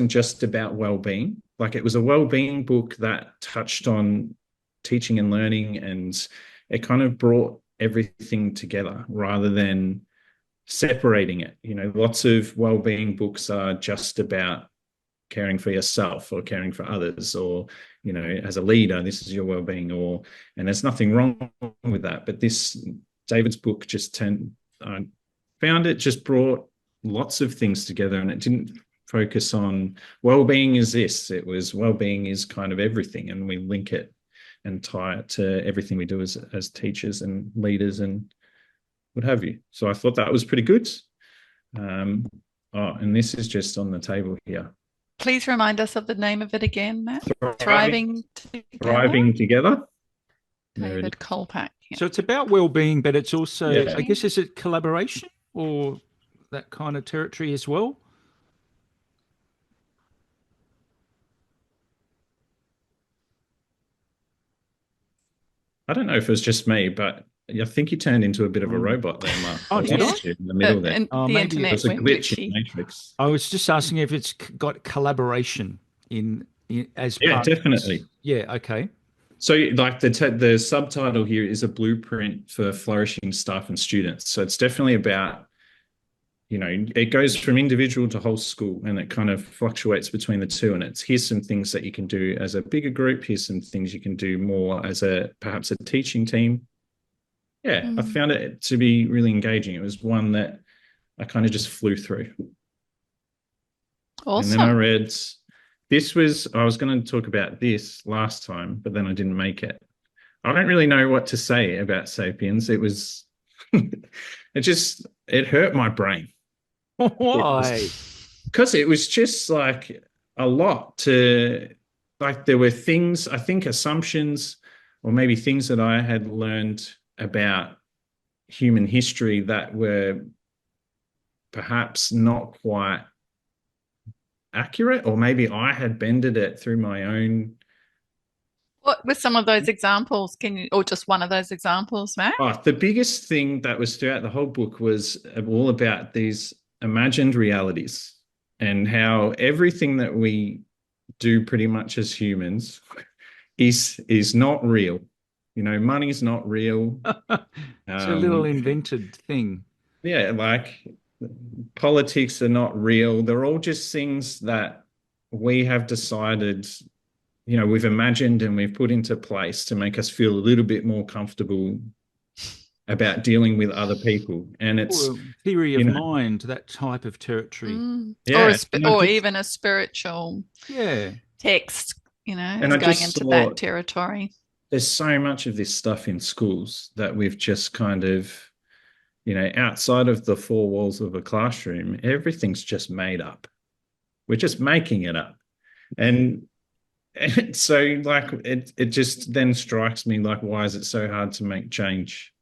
just about well-being. Like, it was a well-being book that touched on teaching and learning, and it kind of brought everything together rather than separating it. Lots of well-being books are just about caring for yourself or caring for others, or, as a leader, this is your well-being, and there's nothing wrong with that. But David's book I found it just brought lots of things together, and it didn't focus on well-being is this. It was well-being is kind of everything, and we link it and tie it to everything we do as teachers and leaders and what have you. So I thought that was pretty good. And this is just on the table here. Please remind us of the name of it again, Matt. Thriving Together. Thriving Together. David Kolpak. So it's about well-being, but it's also, Yeah. I guess, is it collaboration or that kind of territory as well? I don't know if it was just me, but I think you turned into a bit of a robot there, Mark. Oh, did I? In the middle there. And the maybe internet It was a went glitch in glitchy. the Matrix. I was just asking if it's got collaboration in as Yeah, part of definitely. this. Yeah, okay. So, like, the subtitle here is a blueprint for flourishing staff and students. So it's definitely about, it goes from individual to whole school, and it kind of fluctuates between the two. And here's some things that you can do as a bigger group. Here's some things you can do more as perhaps a teaching team. Yeah, I found it to be really engaging. It was one that I kind of just flew through. Awesome. And then I read, I was going to talk about this last time, but then I didn't make it. I don't really know what to say about Sapiens. It was, it hurt my brain. Why? Because it was just like a lot there were things, I think, assumptions, or maybe things that I had learned about human history that were perhaps not quite accurate, or maybe I had bended it through my own. What were some of those examples? Or just one of those examples, Matt? The biggest thing that was throughout the whole book was all about these imagined realities, and how everything that we do pretty much as humans is not real. Money's not real. It's a little invented thing. Yeah, like politics are not real. They're all just things that we have decided, we've imagined and we've put into place to make us feel a little bit more comfortable about dealing with other people. And it's, Or theory of mind, that type of territory. Yeah. Or even a spiritual Yeah. text, And it's I going just into saw that territory. there's so much of this stuff in schools that we've just kind of, outside of the four walls of a classroom, everything's just made up. We're just making it up. And so like it just then strikes me like, why is it so hard to make change?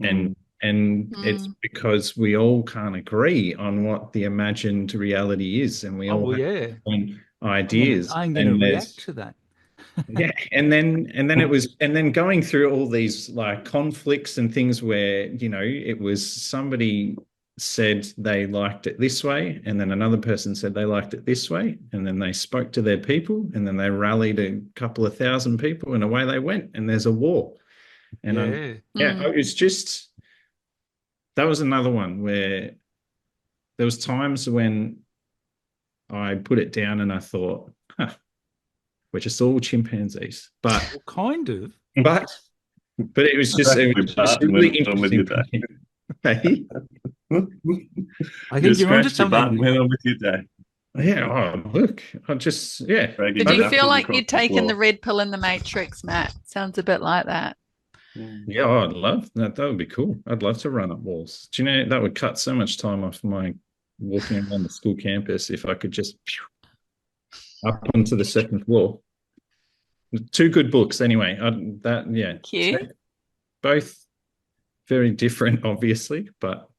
And it's because we all can't agree on what the imagined reality is, and we all have different ideas. I'm going to react to that. Yeah, and then going through all these like conflicts and things where it was somebody said they liked it this way, and then another person said they liked it this way, and then they spoke to their people, and then they rallied a couple of thousand people, and away they went, and there's a war. And it's just, that was another one where there was times when I put it down and I thought, we're just all chimpanzees. But well, kind of. But it was just really interesting. Hey? I think you're onto something. Went on with your day. Yeah. Oh, look. Did you feel like you'd taken the red pill in the Matrix, Matt? Sounds a bit like that. Yeah, I'd love that. That would be cool. I'd love to run up walls. Do you know that would cut so much time off my walking around the school campus if I could just up onto the second floor. Two good books, anyway. Cute. Both very different, obviously, but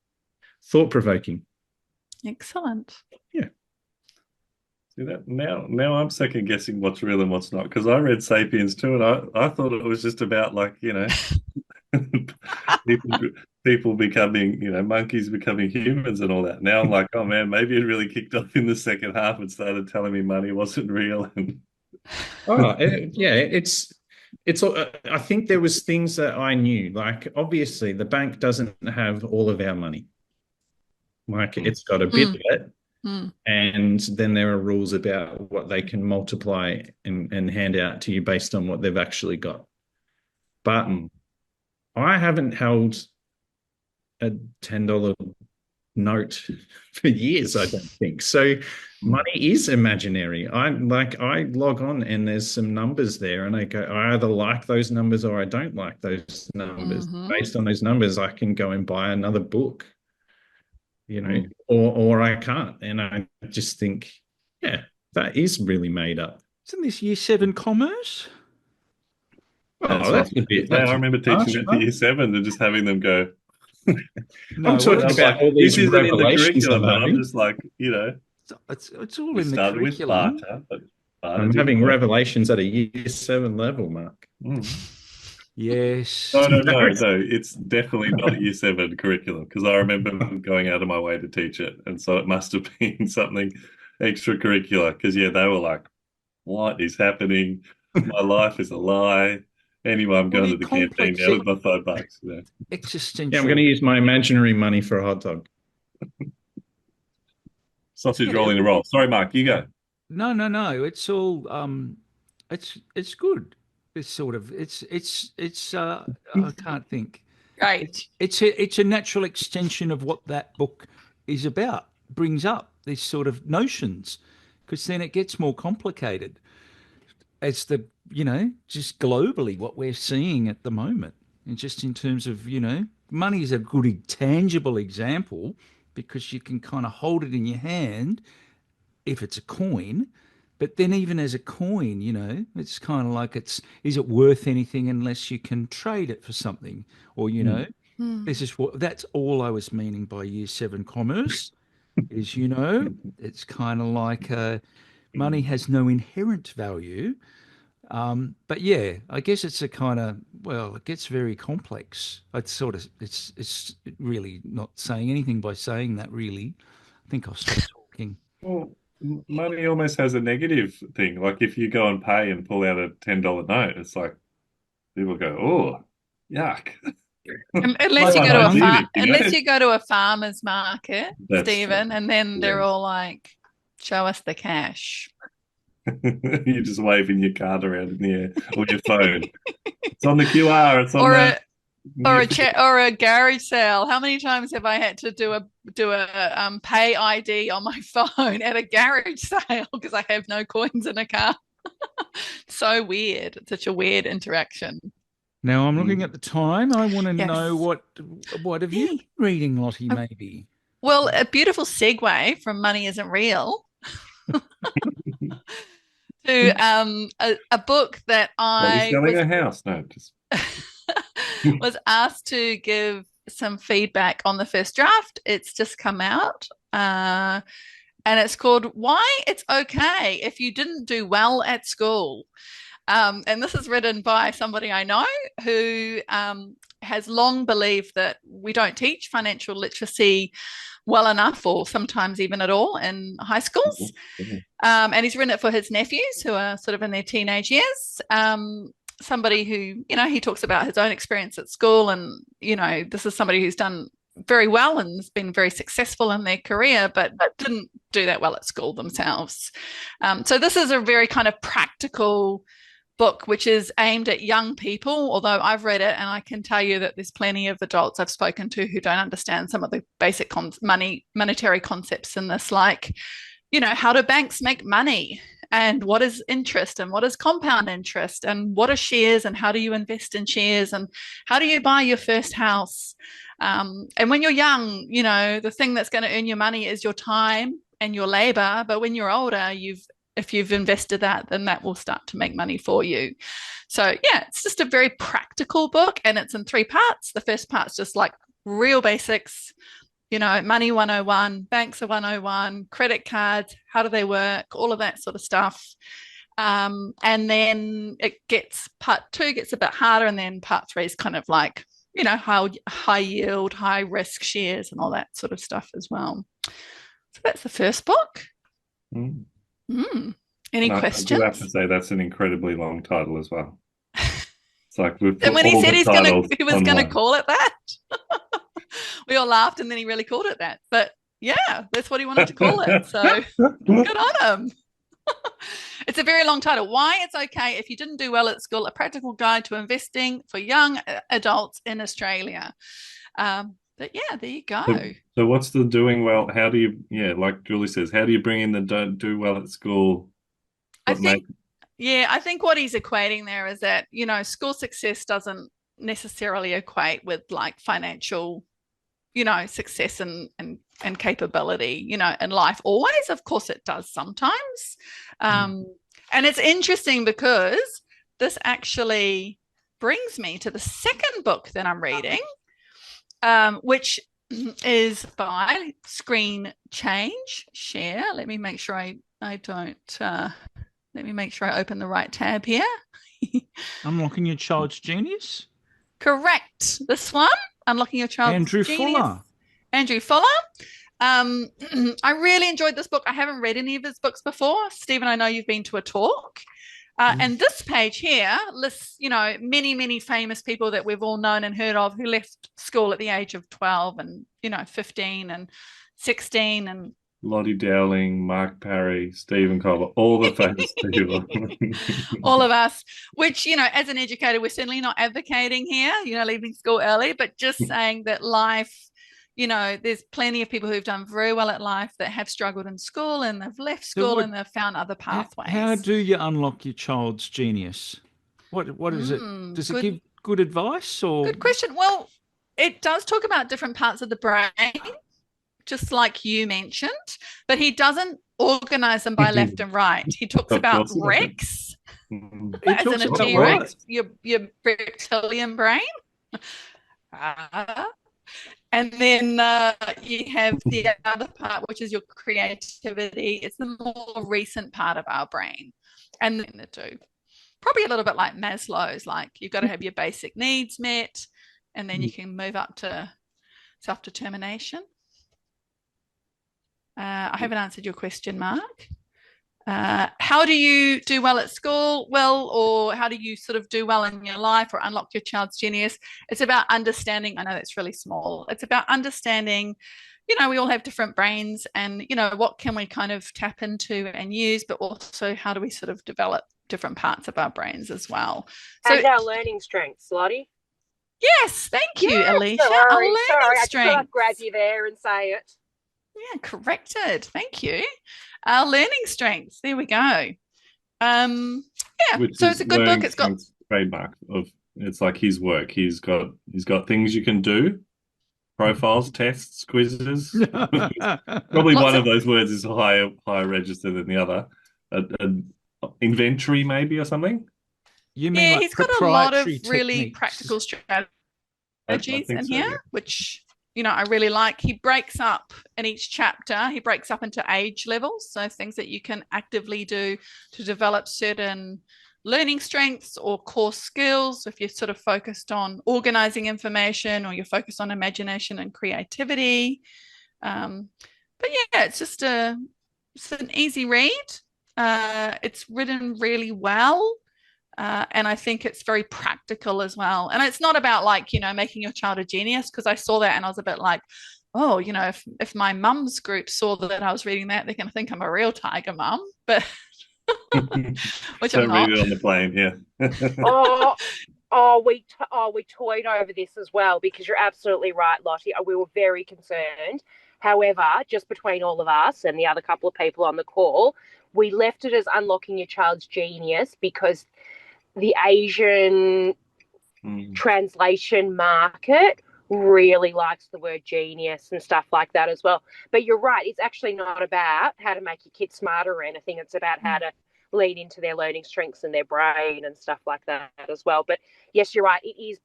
thought-provoking. Excellent. Yeah. See that now I'm second guessing what's real and what's not, because I read *Sapiens* too, and I thought it was just about people becoming monkeys becoming humans and all that. Now I'm like, oh man, maybe it really kicked off in the second half and started telling me money wasn't real. And it's I think there was things that I knew, like obviously the bank doesn't have all of our money, like it's got a bit of it. And then there are rules about what they can multiply and hand out to you based on what they've actually got. But I haven't held a $10 note for years, I don't think. So money is imaginary. I log on and there's some numbers there, and I go, I either like those numbers or I don't like those numbers. Based on those numbers, I can go and buy another book. Or I can't. And I just think, that is really made up. Isn't this year 7 commerce? That's a bit. I remember teaching that to year 7 and just having them go. I'm talking about all these revelations. I'm just like, it's all in the curriculum. With barter, but I'm having revelations at a year 7 level, Mark. Yes. No. It's definitely not year 7 curriculum, because I remember going out of my way to teach it, and so it must have been something extracurricular. Because they were like, "What is happening? My life is a lie." Anyway, I'm going to the canteen now with my $5. Existential. Yeah, I'm going to use my imaginary money for a hot dog. Sausage rolling the roll. Sorry, Mark, you go. No. It's all it's good. It's sort of it's I can't think. Right. It's a natural extension of what that book is about. Brings up these sort of notions, because then it gets more complicated as just globally what we're seeing at the moment, and just in terms of money is a good tangible example, because you can kind of hold it in your hand if it's a coin. But then even as a coin, it's kind of like is it worth anything unless you can trade it for something? Or, this is that's all I was meaning by year 7 commerce is, it's kind of like money has no inherent value. But I guess it's a kind of, it gets very complex. It's really not saying anything by saying that, really. I think I'll stop talking. Well, money almost has a negative thing. Like if you go and pay and pull out a $10 note, it's like people go, "Oh, yuck." Unless you go to a farmer's market, Stephen, and then they're all like, "Show us the cash." You're just waving your card around in the air or your phone. It's on the QR. It's on Or the. or a chat or a garage sale. How many times have I had to do a pay ID on my phone at a garage sale because I have no coins in a car? So weird. It's such a weird interaction. Now I'm looking at the time. I want to know Yes. what have you been reading, Lottie, maybe? Well, a beautiful segue from Money Isn't Real to a book that What, he's I selling a house? No, just. was asked to give some feedback on the first draft. It's just come out. And it's called Why It's Okay If You Didn't Do Well at School. And this is written by somebody I know who has long believed that we don't teach financial literacy well enough, or sometimes even at all, in high schools. And he's written it for his nephews who are sort of in their teenage years. Somebody who, he talks about his own experience at school, and, this is somebody who's done very well and has been very successful in their career, but didn't do that well at school themselves. So this is a very kind of practical book, which is aimed at young people, although I've read it and I can tell you that there's plenty of adults I've spoken to who don't understand some of the basic monetary concepts in this, like, how do banks make money? And what is interest, and what is compound interest, and what are shares, and how do you invest in shares, and how do you buy your first house? And when you're young, the thing that's going to earn your money is your time and your labor. But when you're older, if you've invested that, then that will start to make money for you. So yeah, it's just a very practical book, and it's in 3 parts. The first part's just like real basics, money 101, banks are 101, credit cards, how do they work, all of that sort of stuff. And then part 2 gets a bit harder, and then part 3 is kind of like, how high yield, high risk shares and all that sort of stuff as well. So that's the first book. Any questions? I do have to say that's an incredibly long title as well. It's like we've put and when he all said the he was going to call it that, we all laughed, and then he really called it that. But yeah, that's what he wanted to call it. So good on him. It's a very long title. Why It's Okay If You Didn't Do Well at School, a practical guide to investing for young adults in Australia. But yeah, there you go. So what's the doing well? How do you, like Julie says, how do you bring in the don't do well at school? I think what he's equating there is that, school success doesn't necessarily equate with like financial, success and capability, in life always. Of course it does sometimes. And it's interesting because this actually brings me to the second book that I'm reading, which is by Screen Change Share. Let me make sure I open the right tab here. Unlocking Your Child's Genius? Correct. This one, Unlocking Your Child's Genius. Andrew Fuller. I really enjoyed this book. I haven't read any of his books before. Stephen, I know you've been to a talk. And this page here lists, many, many famous people that we've all known and heard of who left school at the age of 12 and, 15 and 16 and Lottie Dowling, Mark Parry, Stephen Colbert, all the famous people. all of us, which, as an educator, we're certainly not advocating here, leaving school early, but just saying that life, there's plenty of people who've done very well at life that have struggled in school, and they've left school and they've found other pathways. How do you unlock your child's genius? What is it? Does it give good advice, or? Good question. Well, it does talk about different parts of the brain, just like you mentioned, but he doesn't organize them by left and right. He talks about Rex, as in a T-Rex, your reptilian brain. And then you have the other part, which is your creativity. It's the more recent part of our brain. And then the two, probably a little bit like Maslow's, like you've got to have your basic needs met, and then you can move up to self-determination. I haven't answered your question, Mark. How do you do well at school? Well, or how do you sort of do well in your life or unlock your child's genius? It's about understanding. I know that's really small. It's about understanding we all have different brains, and what can we kind of tap into and use, but also how do we sort of develop different parts of our brains as well. And our learning strengths, Lottie. Yes, thank you, Alicia. Sorry, Our learning I just thought strengths. I'd grab you there and say it. Yeah, corrected. Thank you. Our learning strengths. There we go. Yeah, so it's a good book. It's got trademark of, it's like his work. He's got things you can do, profiles, tests, quizzes. Probably one of those words is higher register than the other. An inventory maybe or something. You mean like he's got a lot of really techniques. practical strategies in here, yeah. which I really like. He breaks up in each chapter. He breaks up into age levels, so things that you can actively do to develop certain learning strengths or core skills. If you're sort of focused on organizing information, or you're focused on imagination and creativity. But yeah, it's an easy read. It's written really well. And I think it's very practical as well. And it's not about making your child a genius, because I saw that and I was a bit like, oh, if my mum's group saw that I was reading that, they're going to think I'm a real tiger mum. But which I'm not. Read it on the plane, yeah. We toyed over this as well, because you're absolutely right, Lottie. We were very concerned. However, just between all of us and the other couple of people on the call, we left it as unlocking your child's genius, because the Asian translation market really likes the word genius and stuff like that as well. But you're right, it's actually not about how to make your kids smarter or anything. It's about how to lead into their learning strengths and their brain and stuff like that as well. But yes, you're right, it is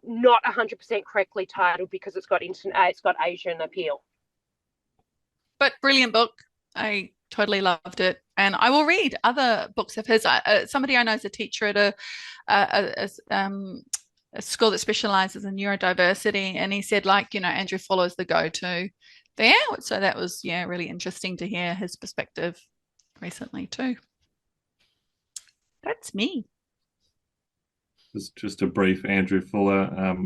not 100% correctly titled, because it's got Asian appeal. But brilliant book. I totally loved it, and I will read other books of his. Somebody I know is a teacher at a school that specializes in neurodiversity, and he said, Andrew Fuller is the go-to there. So that was really interesting to hear his perspective recently too. That's me. Just a brief Andrew Fuller.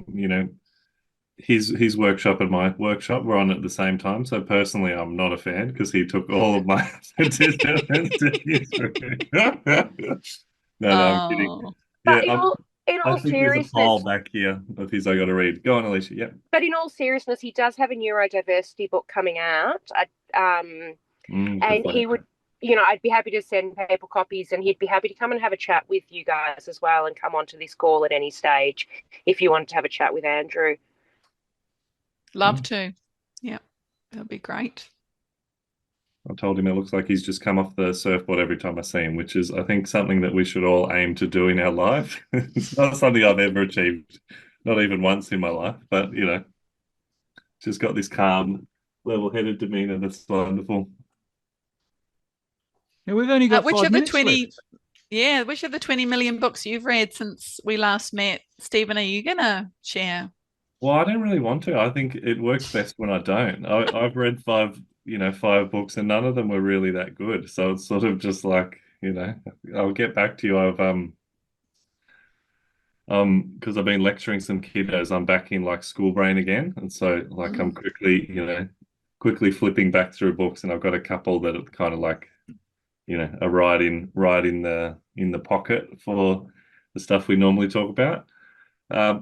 His workshop and my workshop were on at the same time. So personally, I'm not a fan, because he took all of my participants to his room. No, I'm kidding. But in all I think seriousness, there's a poll back here of his I got to read. Go on, Alicia. Yep. But in all seriousness, he does have a neurodiversity book coming out. And he would, I'd be happy to send paper copies, and he'd be happy to come and have a chat with you guys as well, and come onto this call at any stage if you wanted to have a chat with Andrew. Love to. Yeah, that'd be great. I told him it looks like he's just come off the surfboard every time I see him, which is, I think, something that we should all aim to do in our life. It's not something I've ever achieved, not even once in my life, but, just got this calm, level-headed demeanor. That's wonderful. Yeah, we've only got which 5 of the minutes 20 left. Yeah, which of the 20 million books you've read since we last met, Stephen, are you gonna share? Well, I don't really want to. I think it works best when I don't. I've read five books, and none of them were really that good. So it's sort of just like, I'll get back to you. Because I've been lecturing some kiddos, I'm back in school brain again, and so I'm quickly flipping back through books, and I've got a couple that are kind of are right in the pocket for the stuff we normally talk about.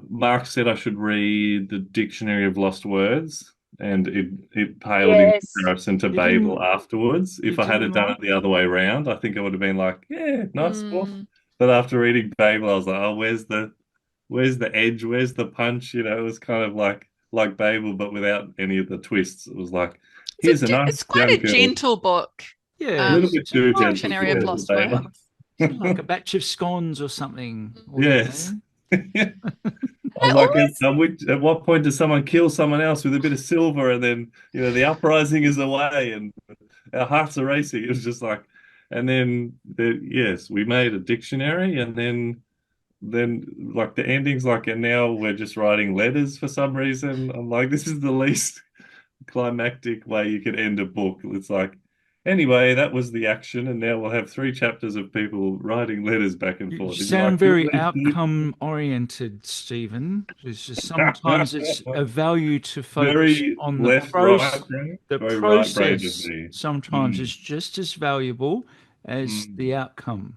Mark said I should read the Dictionary of Lost Words, and it paled in comparison to Babel afterwards. If I had done it the other way around, I think I would have been like, yeah, nice stuff. But after reading Babel, I was like, oh, where's the edge? Where's the punch? It was kind of like Babel, but without any of the twists. It was like, here's a nice. It's quite a gentle book. Yeah, a little bit too gentle. Dictionary of Lost Words. Like a batch of scones or something. Yes. I'm like, at what point does someone kill someone else with a bit of silver, and then the uprising is away and our hearts are racing? It was just like, and then we made a dictionary, and then the ending's and now we're just writing letters for some reason. I'm like, this is the least climactic way you could end a book. It's like, Anyway, that was the action, and now we'll have 3 chapters of people writing letters back and You forth. sound very outcome oriented, Stephen. It's just sometimes it's a value to focus very on the left, right brain, the very right brain of process. me. Sometimes is just as valuable as the outcome.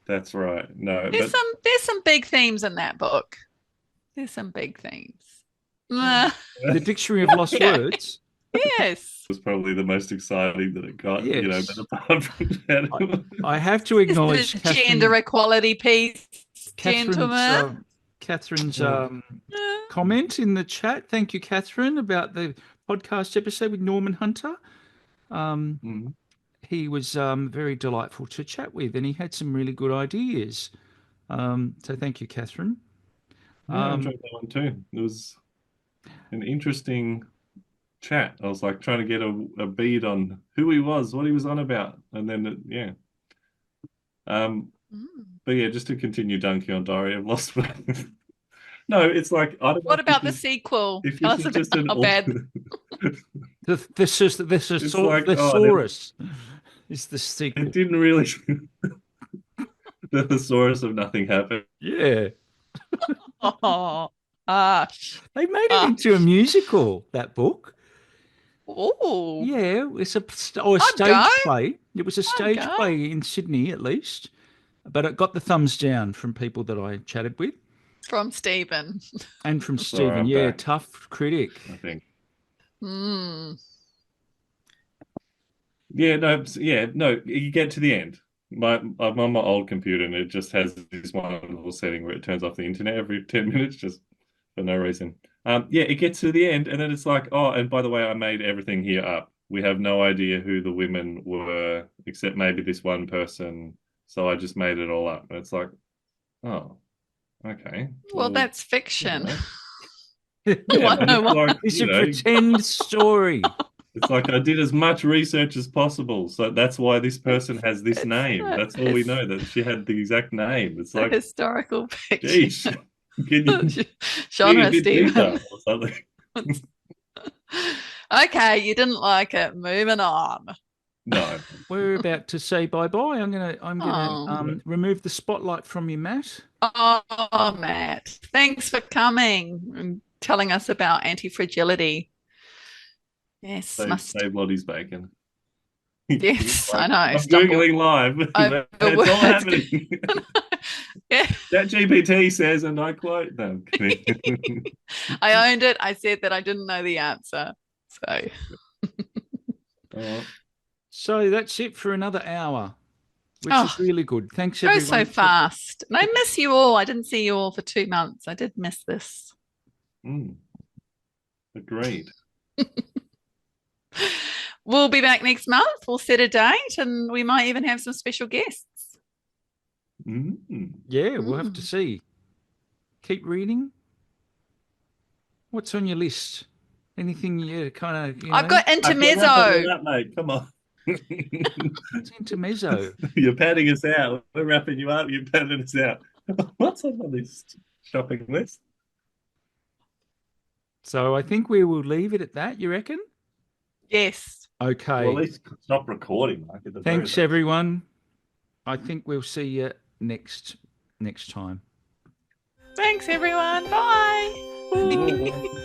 That's right. No, but There's some big themes in that book. There's some big themes. The Dictionary of Lost Words. Yes. was probably the most exciting that it got, Yes. but apart from that, I have to acknowledge the gender equality piece, gentlemen. Catherine's comment in the chat. Thank you, Catherine, about the podcast episode with Norman Hunter. He was very delightful to chat with, and he had some really good ideas. So thank you, Catherine. I enjoyed that one too. It was an interesting chat. I was like trying to get a bead on who he was, what he was on about, and then but yeah, just to continue dunking on Diary of Lost Words. No, it's like I don't know. What about the sequel? If Tell this us is just about an how bad. The thesaurus is the sequel. It didn't really. The thesaurus of nothing happened. Yeah. Oh, They made it into a musical, that book. Oh. Yeah, it's a stage play. It was a stage play in Sydney, at least. But it got the thumbs down from people that I chatted with. From Stephen. And from Stephen, yeah, tough critic. I think. Yeah, no, you get to the end. I'm on my old computer and it just has this wonderful setting where it turns off the internet every 10 minutes just for no reason. It gets to the end and then it's like, oh, and by the way, I made everything here up. We have no idea who the women were, except maybe this one person. So I just made it all up. And it's like, oh, okay. Well, that's fiction. It's a pretend story. It's like I did as much research as possible. So that's why this person has this name. That's all we know, that she had the exact name. It's like historical fiction. Geez, can you genre, Stephen. Or something? Okay, you didn't like it. Moving on. No. We're about to say bye-bye. I'm gonna remove the spotlight from you, Matt. Oh, Matt. Thanks for coming and telling us about anti-fragility. Yes, Save Lottie's bacon. Yes, like, I know. I'm Googling live. That's all happening. Yeah. That GPT says, and I quote them. I owned it. I said that I didn't know the answer. So that's it for another hour, which is really good. Thanks, everyone. Goes so fast. And I miss you all. I didn't see you all for 2 months. I did miss this. Agreed. We'll be back next month. We'll set a date and we might even have some special guests. Yeah, we'll have to see. Keep reading. What's on your list? Anything you kind of... I've got intermezzo. Mate. Come on. It's intermezzo. You're patting us out. We're wrapping you up. You're patting us out. What's on the list? Shopping list? So I think we will leave it at that, you reckon? Yes. Okay. Well, at least stop recording. Thanks, everyone. I think we'll see you next time. Thanks, everyone. Bye.